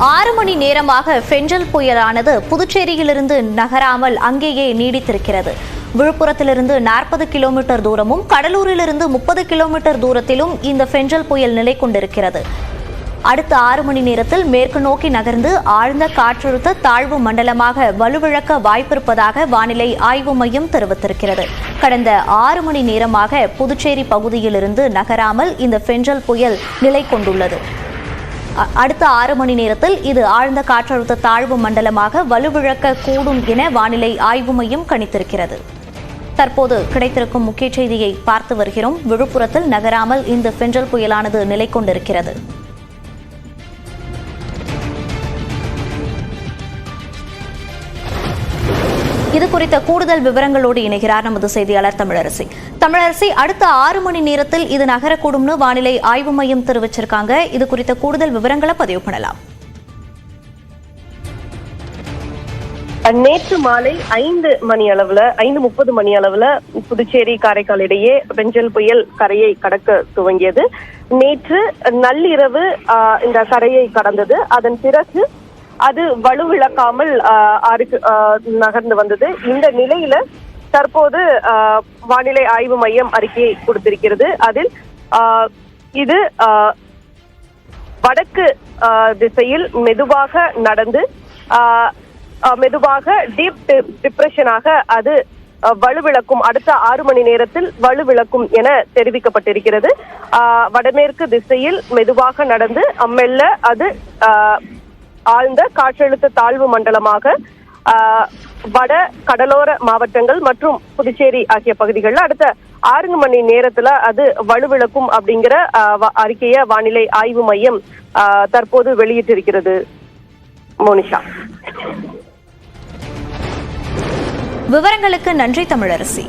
6 மணி நேரமாக ஃபெஞ்சல் புயலானது புதுச்சேரியிலிருந்து நகராமல் அங்கேயே நீடித்திருக்கிறது. விழுப்புரத்திலிருந்து 40 கிலோமீட்டர் தூரமும் கடலூரிலிருந்து 30 கிலோமீட்டர் தூரத்திலும் இந்த ஃபெஞ்சல் புயல் நிலை கொண்டிருக்கிறது. அடுத்த 6 மணி நேரத்தில் மேற்கு நோக்கி நகர்ந்து ஆழ்ந்த காற்றழுத்த தாழ்வு மண்டலமாக வலுவிழக்க வாய்ப்பிருப்பதாக வானிலை ஆய்வு மையம் தெரிவித்திருக்கிறது. கடந்த 6 மணி நேரமாக புதுச்சேரி பகுதியிலிருந்து நகராமல் இந்த ஃபெஞ்சல் புயல் நிலை கொண்டுள்ளது. அடுத்த 6 மணி நேரத்தில் இது ஆழ்ந்த காற்றழுத்த தாழ்வு மண்டலமாக வலுவிழக்க கூடும் என வானிலை ஆய்வு மையம் கணித்திருக்கிறது. தற்போது கிடைத்திருக்கும் முக்கிய செய்தியை பார்த்து வருகிறோம். விழுப்புரத்தில் நகராமல் இந்த ஃபெஞ்சல் புயலானது நிலை கொண்டிருக்கிறது. இது குறித்த கூடுதல் விவரங்களோடு இணைகிறார் நமது செய்தியாளர் தமிழரசி. தமிழரசி, அடுத்த 6 மணி நேரத்தில் இது நகரக்கூடும்னு வானிலை ஆய்வு மையம் தெரிவிச்சிருக்காங்க. இது குறித்த கூடுதல் விவரங்களை பதிவு பண்ணலாம். நேற்று மாலை 5:30 மணி அளவுல புதுச்சேரி காரைக்கால் இடையே பெஞ்சல் புயல் கரையை கடக்க துவங்கியது. நேற்று நள்ளிரவு இந்த கரையை கடந்தது. அதன் பிறகு அது வலுவிழக்காமல் நகர்ந்து வந்தது. இந்த நிலையில தற்போது வானிலை ஆய்வு மையம் அறிக்கையை கொடுத்திருக்கிறது. அதில் இது வடக்கு திசையில் மெதுவாக நடந்து மெதுவாக டீப் டிப்ரெஷனாக அது வலுவிழக்கும், அடுத்த 6 மணி நேரத்தில் வலுவிழக்கும் என தெரிவிக்கப்பட்டிருக்கிறது. வடமேற்கு திசையில் மெதுவாக நடந்து மெல்ல அது ஆழ்ந்த காற்றழுத்த தாழ்வு மண்டலமாக வட கடலோர மாவட்டங்கள் மற்றும் புதுச்சேரி ஆகிய பகுதிகளில் அடுத்த 6 மணி நேரத்துல அது வலுவிழக்கும் அப்படிங்கிற அறிக்கையை வானிலை ஆய்வு மையம் தற்போது வெளியிட்டிருக்கிறது. மோனிஷா, விவரங்களுக்கு நன்றி தமிழரசி.